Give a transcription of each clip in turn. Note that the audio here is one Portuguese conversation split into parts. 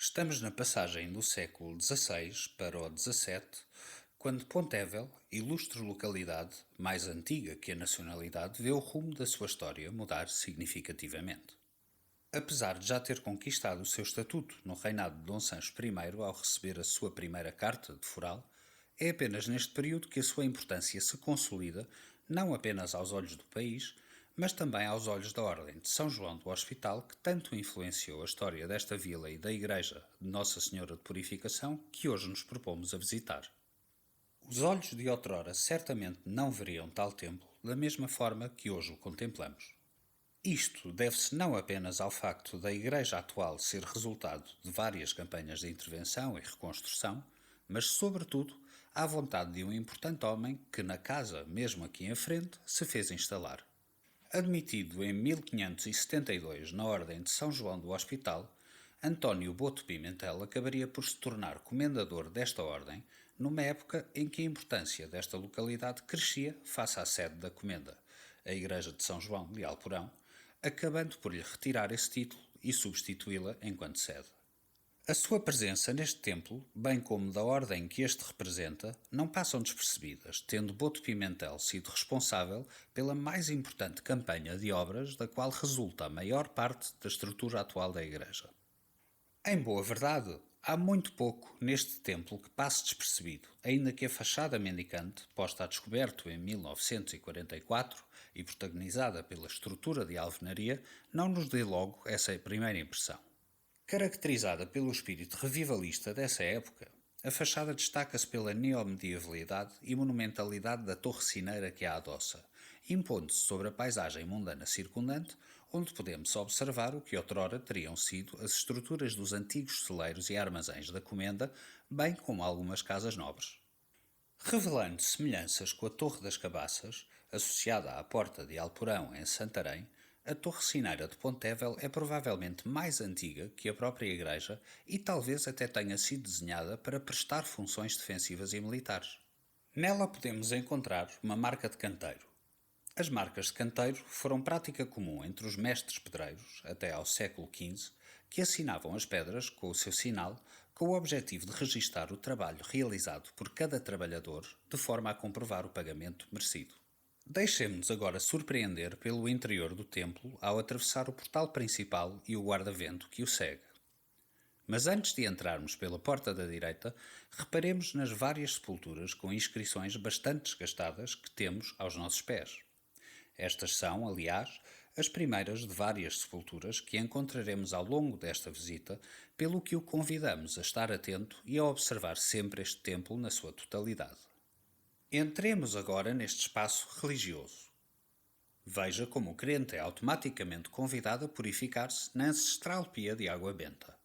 Estamos na passagem do século XVI para o XVII, quando Pontevel, ilustre localidade, mais antiga que a nacionalidade, vê o rumo da sua história mudar significativamente. Apesar de já ter conquistado o seu estatuto no reinado de Dom Sancho I ao receber a sua primeira carta de foral, é apenas neste período que a sua importância se consolida, não apenas aos olhos do país, mas também aos olhos da Ordem de São João do Hospital, que tanto influenciou a história desta vila e da Igreja de Nossa Senhora de Purificação, que hoje nos propomos a visitar. Os olhos de outrora certamente não veriam tal templo da mesma forma que hoje o contemplamos. Isto deve-se não apenas ao facto da Igreja atual ser resultado de várias campanhas de intervenção e reconstrução, mas, sobretudo, à vontade de um importante homem que, na casa, mesmo aqui em frente, se fez instalar. Admitido em 1572 na Ordem de São João do Hospital, António Boto Pimentel acabaria por se tornar comendador desta ordem, numa época em que a importância desta localidade crescia face à sede da comenda, a Igreja de São João de Alporão, acabando por lhe retirar esse título e substituí-la enquanto sede. A sua presença neste templo, bem como da ordem que este representa, não passam despercebidas, tendo Boto Pimentel sido responsável pela mais importante campanha de obras da qual resulta a maior parte da estrutura atual da igreja. Em boa verdade, há muito pouco neste templo que passe despercebido, ainda que a fachada mendicante, posta a descoberto em 1944 e protagonizada pela estrutura de alvenaria, não nos dê logo essa primeira impressão. Caracterizada pelo espírito revivalista dessa época, a fachada destaca-se pela neomedievalidade e monumentalidade da torre sineira que a adoça, impondo-se sobre a paisagem mundana circundante, onde podemos observar o que outrora teriam sido as estruturas dos antigos celeiros e armazéns da comenda, bem como algumas casas nobres. Revelando semelhanças com a Torre das Cabaças, associada à Porta de Alporão em Santarém, a Torre Sineira de Pontevel é provavelmente mais antiga que a própria igreja e talvez até tenha sido desenhada para prestar funções defensivas e militares. Nela podemos encontrar uma marca de canteiro. As marcas de canteiro foram prática comum entre os mestres pedreiros, até ao século XV, que assinavam as pedras com o seu sinal, com o objetivo de registar o trabalho realizado por cada trabalhador, de forma a comprovar o pagamento merecido. Deixemos-nos agora surpreender pelo interior do templo ao atravessar o portal principal e o guarda-vento que o segue. Mas antes de entrarmos pela porta da direita, reparemos nas várias sepulturas com inscrições bastante desgastadas que temos aos nossos pés. Estas são, aliás, as primeiras de várias sepulturas que encontraremos ao longo desta visita, pelo que o convidamos a estar atento e a observar sempre este templo na sua totalidade. Entremos agora neste espaço religioso. Veja como o crente é automaticamente convidado a purificar-se na ancestral pia de água benta.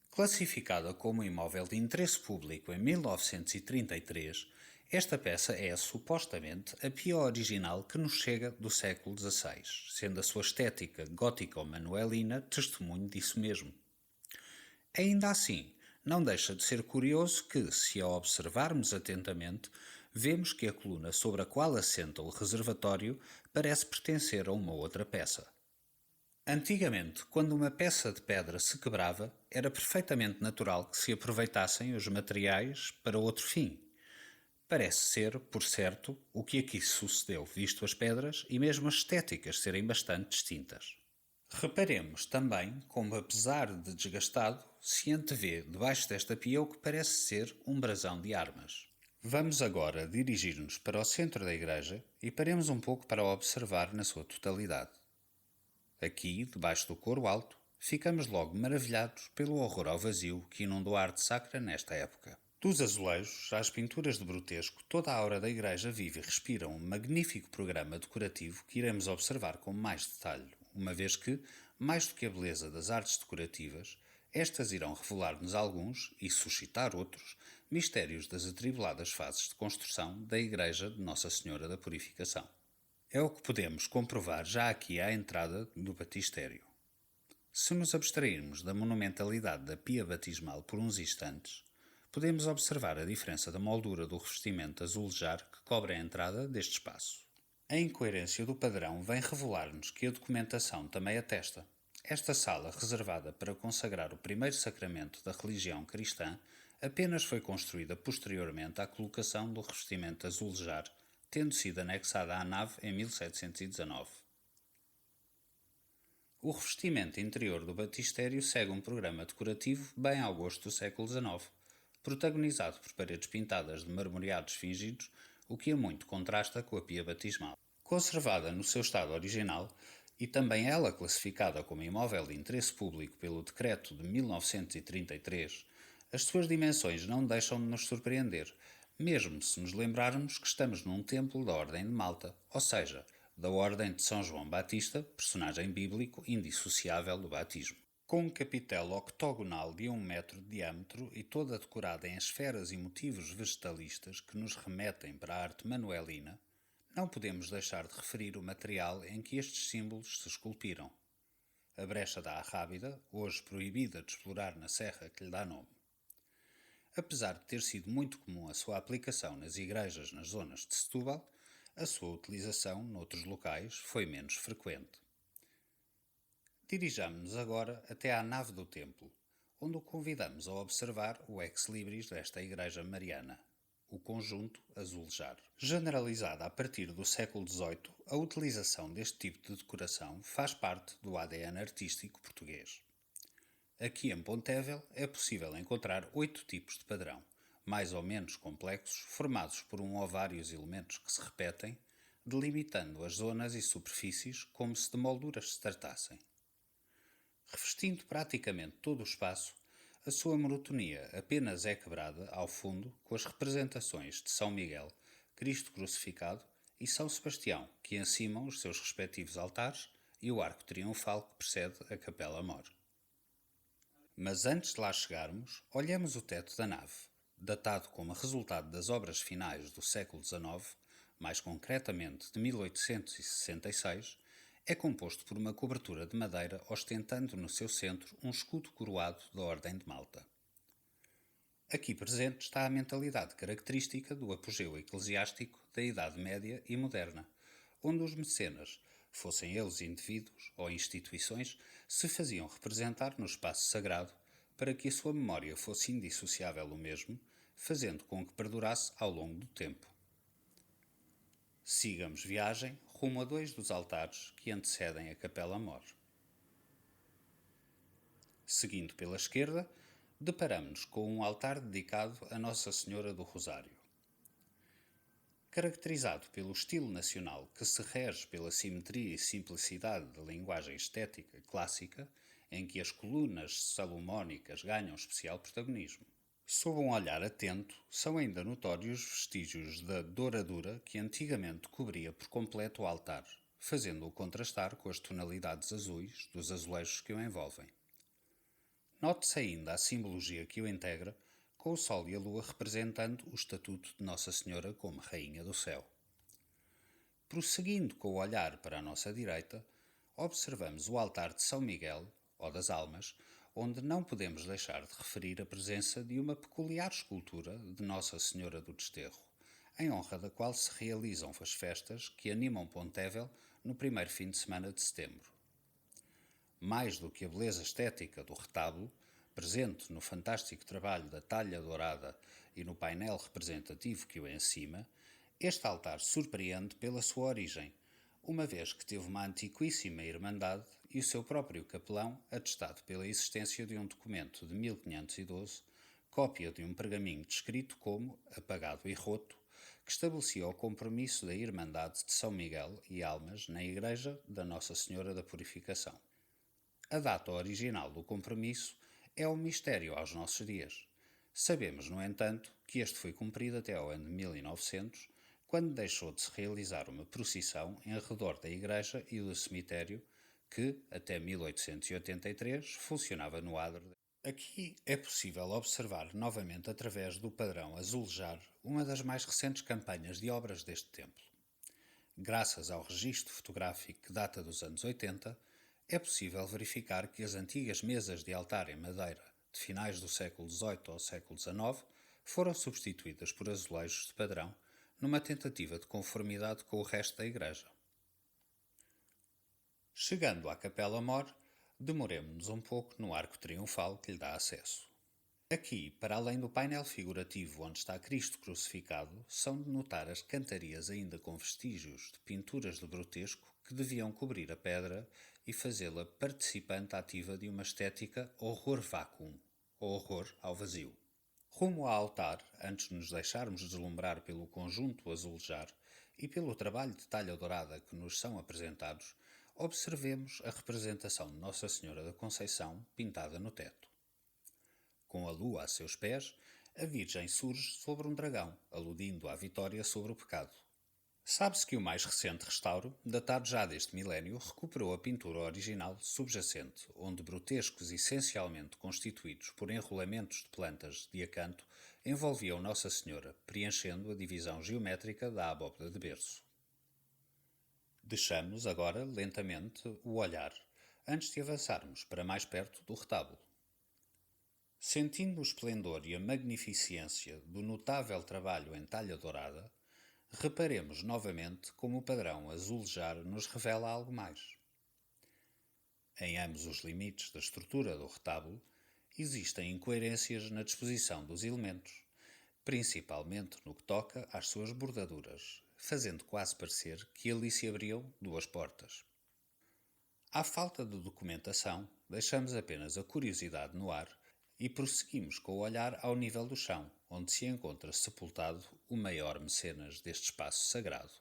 Classificada como imóvel de interesse público em 1933, esta peça é, supostamente, a pia original que nos chega do século XVI, sendo a sua estética gótico-manuelina testemunho disso mesmo. Ainda assim, não deixa de ser curioso que, se a observarmos atentamente, vemos que a coluna sobre a qual assenta o reservatório parece pertencer a uma outra peça. Antigamente, quando uma peça de pedra se quebrava, era perfeitamente natural que se aproveitassem os materiais para outro fim. Parece ser, por certo, o que aqui sucedeu, visto as pedras e mesmo as estéticas serem bastante distintas. Reparemos também como, apesar de desgastado, se antevê debaixo desta pia o que parece ser um brasão de armas. Vamos agora dirigir-nos para o centro da igreja e paremos um pouco para observar na sua totalidade. Aqui, debaixo do coro alto, ficamos logo maravilhados pelo horror ao vazio que inundou a arte sacra nesta época. Dos azulejos às pinturas de brutesco, toda a aura da igreja vive e respira um magnífico programa decorativo que iremos observar com mais detalhe, uma vez que, mais do que a beleza das artes decorativas, estas irão revelar-nos alguns, e suscitar outros, mistérios das atribuladas fases de construção da igreja de Nossa Senhora da Purificação. É o que podemos comprovar já aqui à entrada do batistério. Se nos abstrairmos da monumentalidade da pia batismal por uns instantes, podemos observar a diferença da moldura do revestimento azulejar que cobre a entrada deste espaço. A incoerência do padrão vem revelar-nos que a documentação também atesta. Esta sala, reservada para consagrar o primeiro sacramento da religião cristã, apenas foi construída posteriormente à colocação do revestimento azulejar, tendo sido anexada à nave em 1719. O revestimento interior do batistério segue um programa decorativo bem ao gosto do século XIX, protagonizado por paredes pintadas de marmoreados fingidos, o que a muito contrasta com a pia batismal. Conservada no seu estado original, e também ela classificada como imóvel de interesse público pelo Decreto de 1933, as suas dimensões não deixam de nos surpreender, mesmo se nos lembrarmos que estamos num templo da Ordem de Malta, ou seja, da Ordem de São João Batista, personagem bíblico indissociável do batismo. Com um capitel octogonal de 1 metro de diâmetro e toda decorada em esferas e motivos vegetalistas que nos remetem para a arte manuelina, não podemos deixar de referir o material em que estes símbolos se esculpiram. A brecha da Arrábida, hoje proibida de explorar na serra que lhe dá nome. Apesar de ter sido muito comum a sua aplicação nas igrejas nas zonas de Setúbal, a sua utilização noutros locais foi menos frequente. Dirijamo-nos agora até à nave do templo, onde o convidamos a observar o ex-libris desta igreja mariana, o conjunto azulejar. Generalizada a partir do século XVIII, a utilização deste tipo de decoração faz parte do ADN artístico português. Aqui em Pontevel é possível encontrar 8 tipos de padrão, mais ou menos complexos, formados por um ou vários elementos que se repetem, delimitando as zonas e superfícies como se de molduras se tratassem. Revestindo praticamente todo o espaço, a sua monotonia apenas é quebrada, ao fundo, com as representações de São Miguel, Cristo crucificado e São Sebastião, que encimam os seus respectivos altares, e o arco triunfal que precede a Capela-Mor. Mas antes de lá chegarmos, olhemos o teto da nave, datado como resultado das obras finais do século XIX, mais concretamente de 1866, é composto por uma cobertura de madeira ostentando no seu centro um escudo coroado da Ordem de Malta. Aqui presente está a mentalidade característica do apogeu eclesiástico da Idade Média e Moderna, onde os mecenas, fossem eles indivíduos ou instituições, se faziam representar no espaço sagrado para que a sua memória fosse indissociável do mesmo, fazendo com que perdurasse ao longo do tempo. Sigamos viagem rumo a 2 dos altares que antecedem a Capela-Mor. Seguindo pela esquerda, deparamos-nos com um altar dedicado a Nossa Senhora do Rosário. Caracterizado pelo estilo nacional que se rege pela simetria e simplicidade da linguagem estética clássica, em que as colunas salomónicas ganham especial protagonismo. Sob um olhar atento, são ainda notórios vestígios da douradura que antigamente cobria por completo o altar, fazendo-o contrastar com as tonalidades azuis dos azulejos que o envolvem. Note-se ainda a simbologia que o integra, com o Sol e a Lua representando o estatuto de Nossa Senhora como Rainha do Céu. Prosseguindo com o olhar para a nossa direita, observamos o altar de São Miguel, ou das Almas, onde não podemos deixar de referir a presença de uma peculiar escultura de Nossa Senhora do Desterro, em honra da qual se realizam as festas que animam Pontevel no primeiro fim de semana de setembro. Mais do que a beleza estética do retábulo, presente no fantástico trabalho da talha dourada e no painel representativo que o encima, este altar surpreende pela sua origem, uma vez que teve uma antiquíssima irmandade e o seu próprio capelão atestado pela existência de um documento de 1512, cópia de um pergaminho descrito como apagado e roto, que estabelecia o compromisso da Irmandade de São Miguel e Almas na Igreja da Nossa Senhora da Purificação. A data original do compromisso é um mistério aos nossos dias. Sabemos, no entanto, que este foi cumprido até ao ano de 1900, quando deixou de se realizar uma procissão em redor da igreja e do cemitério que, até 1883, funcionava no adro. Aqui é possível observar novamente através do padrão azulejar uma das mais recentes campanhas de obras deste templo. Graças ao registro fotográfico que data dos anos 80, é possível verificar que as antigas mesas de altar em madeira de finais do século XVIII ao século XIX foram substituídas por azulejos de padrão numa tentativa de conformidade com o resto da igreja. Chegando à Capela-Mor, Demoremo-nos um pouco no arco triunfal que lhe dá acesso. Aqui, para além do painel figurativo onde está Cristo crucificado, são de notar as cantarias ainda com vestígios de pinturas de grotesco que deviam cobrir a pedra e fazê-la participante ativa de uma estética horror vacuum, ou horror ao vazio. Rumo ao altar, antes de nos deixarmos deslumbrar pelo conjunto azulejar e pelo trabalho de talha dourada que nos são apresentados, observemos a representação de Nossa Senhora da Conceição pintada no teto. Com a lua a seus pés, a Virgem surge sobre um dragão, aludindo à vitória sobre o pecado. Sabe-se que o mais recente restauro, datado já deste milénio, recuperou a pintura original subjacente, onde grotescos essencialmente constituídos por enrolamentos de plantas de acanto envolviam Nossa Senhora, preenchendo a divisão geométrica da abóbada de berço. Deixamos agora, lentamente, o olhar, antes de avançarmos para mais perto do retábulo. Sentindo o esplendor e a magnificência do notável trabalho em talha dourada, reparemos novamente como o padrão azulejar nos revela algo mais. Em ambos os limites da estrutura do retábulo, existem incoerências na disposição dos elementos, principalmente no que toca às suas bordaduras, fazendo quase parecer que ali se abriam duas portas. À falta de documentação, deixamos apenas a curiosidade no ar e prosseguimos com o olhar ao nível do chão, onde se encontra sepultado o maior mecenas deste espaço sagrado,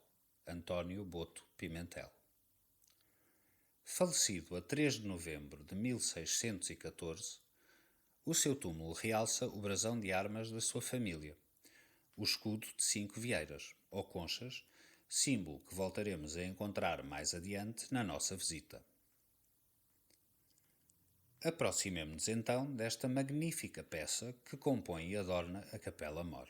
António Boto Pimentel. Falecido a 3 de novembro de 1614, o seu túmulo realça o brasão de armas da sua família, o escudo de 5 vieiras, ou conchas, símbolo que voltaremos a encontrar mais adiante na nossa visita. Aproximemo-nos então desta magnífica peça que compõe e adorna a Capela Mor.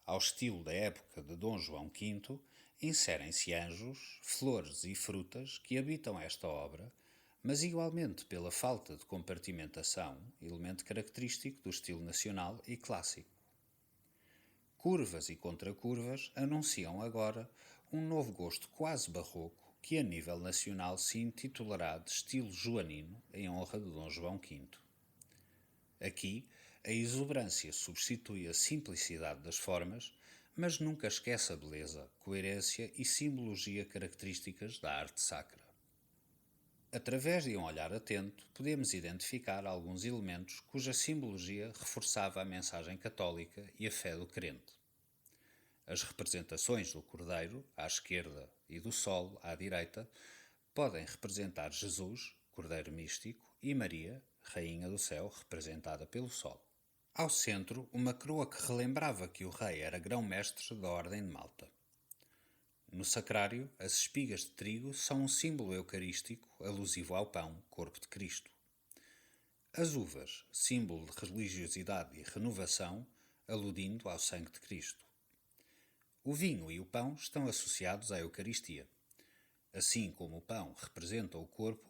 Ao estilo da época de Dom João V, inserem-se anjos, flores e frutas que habitam esta obra, mas igualmente pela falta de compartimentação, elemento característico do estilo nacional e clássico. Curvas e contracurvas anunciam agora um novo gosto quase barroco que a nível nacional se intitulará de estilo joanino em honra de Dom João V. Aqui, a exuberância substitui a simplicidade das formas, mas nunca esquece a beleza, coerência e simbologia características da arte sacra. Através de um olhar atento, podemos identificar alguns elementos cuja simbologia reforçava a mensagem católica e a fé do crente. As representações do Cordeiro, à esquerda, e do Sol, à direita, podem representar Jesus, Cordeiro místico, e Maria, Rainha do Céu, representada pelo Sol. Ao centro, uma coroa que relembrava que o rei era grão-mestre da Ordem de Malta. No sacrário, as espigas de trigo são um símbolo eucarístico alusivo ao pão, corpo de Cristo. As uvas, símbolo de religiosidade e renovação, aludindo ao sangue de Cristo. O vinho e o pão estão associados à Eucaristia. Assim como o pão representa o corpo,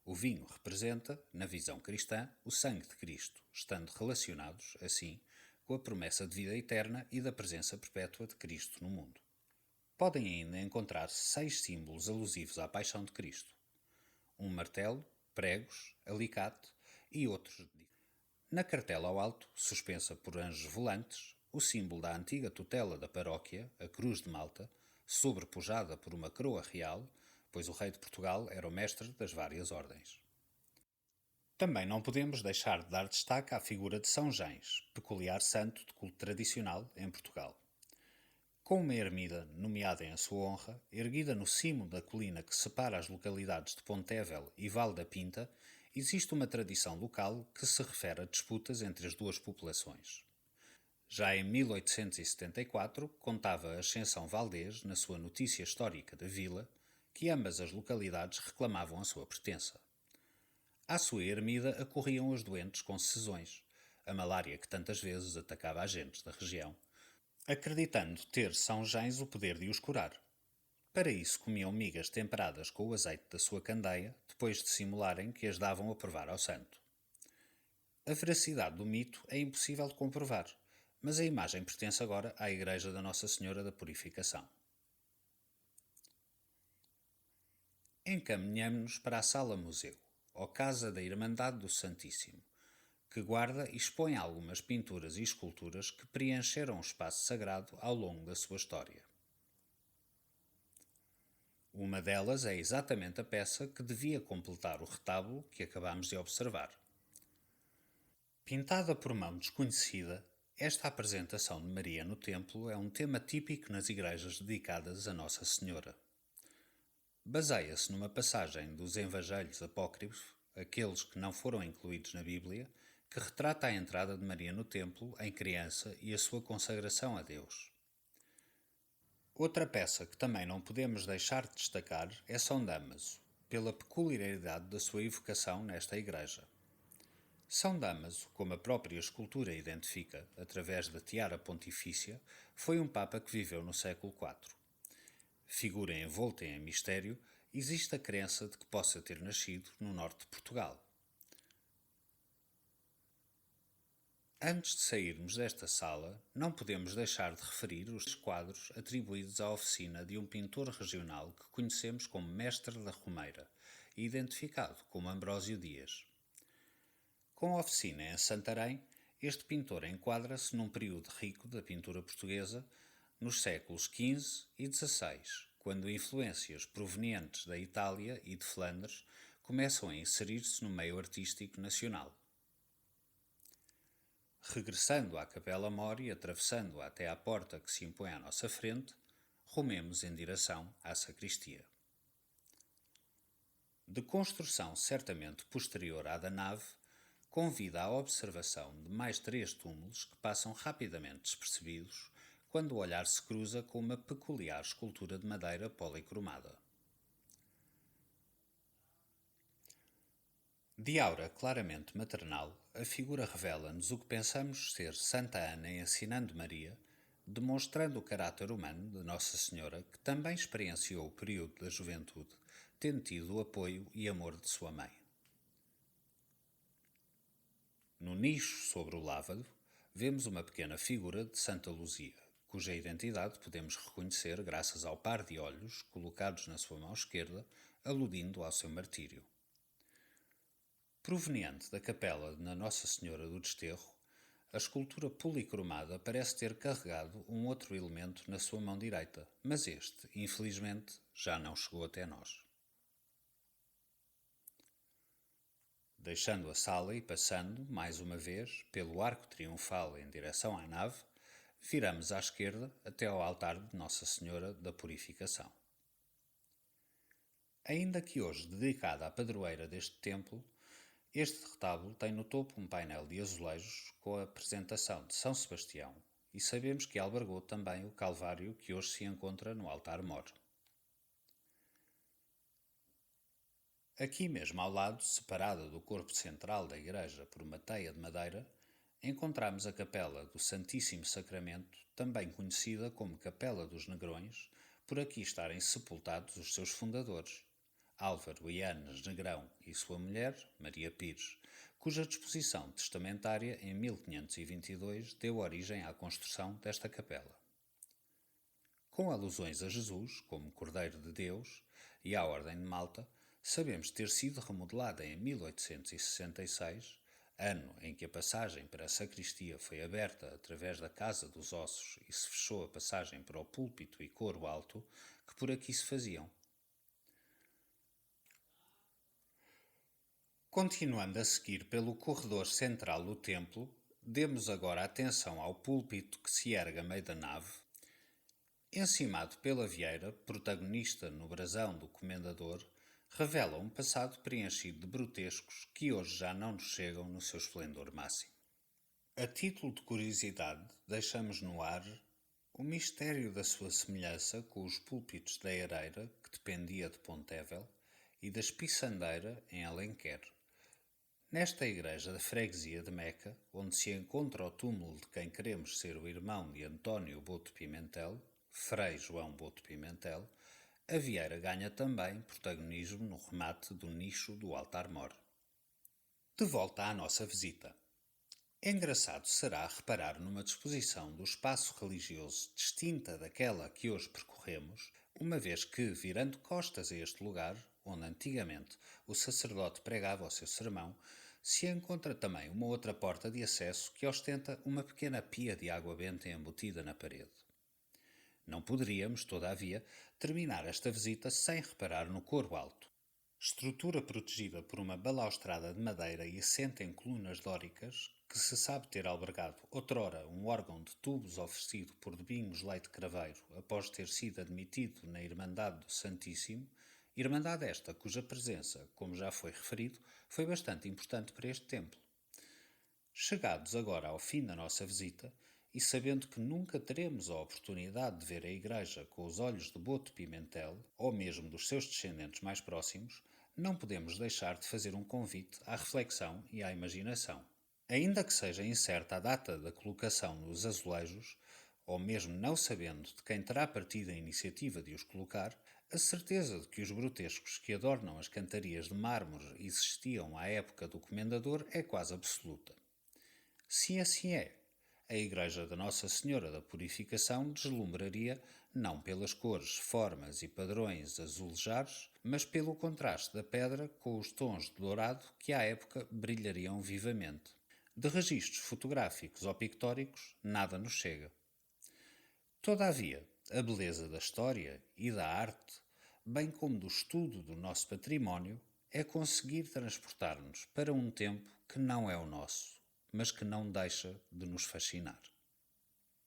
o vinho representa, na visão cristã, o sangue de Cristo, estando relacionados, assim, com a promessa de vida eterna e da presença perpétua de Cristo no mundo. Podem ainda encontrar-se 6 símbolos alusivos à paixão de Cristo: um martelo, pregos, alicate e outros. Na cartela ao alto, suspensa por anjos volantes, o símbolo da antiga tutela da paróquia, a Cruz de Malta, sobrepujada por uma coroa real, pois o rei de Portugal era o mestre das várias ordens. Também não podemos deixar de dar destaque à figura de São Jães, peculiar santo de culto tradicional em Portugal. Com uma ermida nomeada em sua honra, erguida no cimo da colina que separa as localidades de Pontevel e Val da Pinta, existe uma tradição local que se refere a disputas entre as duas populações. Já em 1874, contava Ascensão Valdés, na sua notícia histórica da vila, que ambas as localidades reclamavam a sua pertença. À sua ermida acorriam os doentes com secesões, a malária que tantas vezes atacava agentes da região, acreditando ter São Jães o poder de os curar. Para isso comiam migas temperadas com o azeite da sua candeia, depois de simularem que as davam a provar ao santo. A veracidade do mito é impossível de comprovar, mas a imagem pertence agora à Igreja da Nossa Senhora da Purificação. Encaminhamo-nos para a Sala-Museu, ou Casa da Irmandade do Santíssimo, que guarda e expõe algumas pinturas e esculturas que preencheram o espaço sagrado ao longo da sua história. Uma delas é exatamente a peça que devia completar o retábulo que acabamos de observar. Pintada por mão desconhecida, esta apresentação de Maria no templo é um tema típico nas igrejas dedicadas a Nossa Senhora. Baseia-se numa passagem dos Evangelhos apócrifos, aqueles que não foram incluídos na Bíblia, que retrata a entrada de Maria no templo em criança e a sua consagração a Deus. Outra peça que também não podemos deixar de destacar é São Damaso, pela peculiaridade da sua evocação nesta igreja. São Damaso, como a própria escultura identifica, através da tiara pontifícia, foi um Papa que viveu no século IV. Figura envolta em mistério, existe a crença de que possa ter nascido no norte de Portugal. Antes de sairmos desta sala, não podemos deixar de referir os quadros atribuídos à oficina de um pintor regional que conhecemos como Mestre da Romeira e identificado como Ambrósio Dias. Com a oficina em Santarém, este pintor enquadra-se num período rico da pintura portuguesa nos séculos XV e XVI, quando influências provenientes da Itália e de Flandres começam a inserir-se no meio artístico nacional. Regressando à Capela Mor e atravessando até à porta que se impõe à nossa frente, rumemos em direção à sacristia. De construção certamente posterior à da nave, convida à observação de mais 3 túmulos que passam rapidamente despercebidos quando o olhar se cruza com uma peculiar escultura de madeira policromada. De aura claramente maternal, a figura revela-nos o que pensamos ser Santa Ana ensinando Maria, demonstrando o caráter humano de Nossa Senhora, que também experienciou o período da juventude, tendo tido o apoio e amor de sua mãe. No nicho sobre o lávado, vemos uma pequena figura de Santa Luzia, cuja identidade podemos reconhecer graças ao par de olhos colocados na sua mão esquerda, aludindo ao seu martírio. Proveniente da capela na Nossa Senhora do Desterro, a escultura policromada parece ter carregado um outro elemento na sua mão direita, mas este, infelizmente, já não chegou até nós. Deixando a sala e passando, mais uma vez, pelo arco triunfal em direção à nave, viramos à esquerda até ao altar de Nossa Senhora da Purificação. Ainda que hoje dedicada à padroeira deste templo, este retábulo tem no topo um painel de azulejos com a apresentação de São Sebastião e sabemos que albergou também o Calvário que hoje se encontra no altar-mor. Aqui mesmo ao lado, separada do corpo central da igreja por uma teia de madeira, encontramos a Capela do Santíssimo Sacramento, também conhecida como Capela dos Negrões, por aqui estarem sepultados os seus fundadores, Álvaro Ianes Negrão e sua mulher, Maria Pires, cuja disposição testamentária em 1522 deu origem à construção desta capela. Com alusões a Jesus, como Cordeiro de Deus, e à Ordem de Malta, sabemos ter sido remodelada em 1866, ano em que a passagem para a sacristia foi aberta através da Casa dos Ossos e se fechou a passagem para o púlpito e coro alto que por aqui se faziam. Continuando a seguir pelo corredor central do templo, demos agora atenção ao púlpito que se ergue a meio da nave, encimado pela vieira, protagonista no brasão do comendador, revela um passado preenchido de brutescos que hoje já não nos chegam no seu esplendor máximo. A título de curiosidade, deixamos no ar o mistério da sua semelhança com os púlpitos da Ereira, que dependia de Pontevel, e da Espiçandeira, em Alenquer. Nesta igreja da freguesia de Meca, onde se encontra o túmulo de quem queremos ser o irmão de António Boto Pimentel, Frei João Boto Pimentel, a vieira ganha também protagonismo no remate do nicho do altar-mor. De volta à nossa visita. Engraçado será reparar numa disposição do espaço religioso distinta daquela que hoje percorremos, uma vez que, virando costas a este lugar, onde antigamente o sacerdote pregava o seu sermão, se encontra também uma outra porta de acesso que ostenta uma pequena pia de água benta embutida na parede. Não poderíamos, todavia, terminar esta visita sem reparar no coro alto. Estrutura protegida por uma balaustrada de madeira e assente em colunas dóricas, que se sabe ter albergado outrora um órgão de tubos oferecido por Domingos Leite Craveiro após ter sido admitido na Irmandade do Santíssimo, Irmandade esta cuja presença, como já foi referido, foi bastante importante para este templo. Chegados agora ao fim da nossa visita, e sabendo que nunca teremos a oportunidade de ver a Igreja com os olhos de Boto Pimentel, ou mesmo dos seus descendentes mais próximos, não podemos deixar de fazer um convite à reflexão e à imaginação. Ainda que seja incerta a data da colocação dos azulejos, ou mesmo não sabendo de quem terá partido a iniciativa de os colocar, a certeza de que os grotescos que adornam as cantarias de mármore existiam à época do Comendador é quase absoluta. Se assim é, a Igreja da Nossa Senhora da Purificação deslumbraria não pelas cores, formas e padrões azulejares, mas pelo contraste da pedra com os tons de dourado que à época brilhariam vivamente. De registros fotográficos ou pictóricos, nada nos chega. Todavia, a beleza da história e da arte, bem como do estudo do nosso património, é conseguir transportar-nos para um tempo que não é o nosso, mas que não deixa de nos fascinar.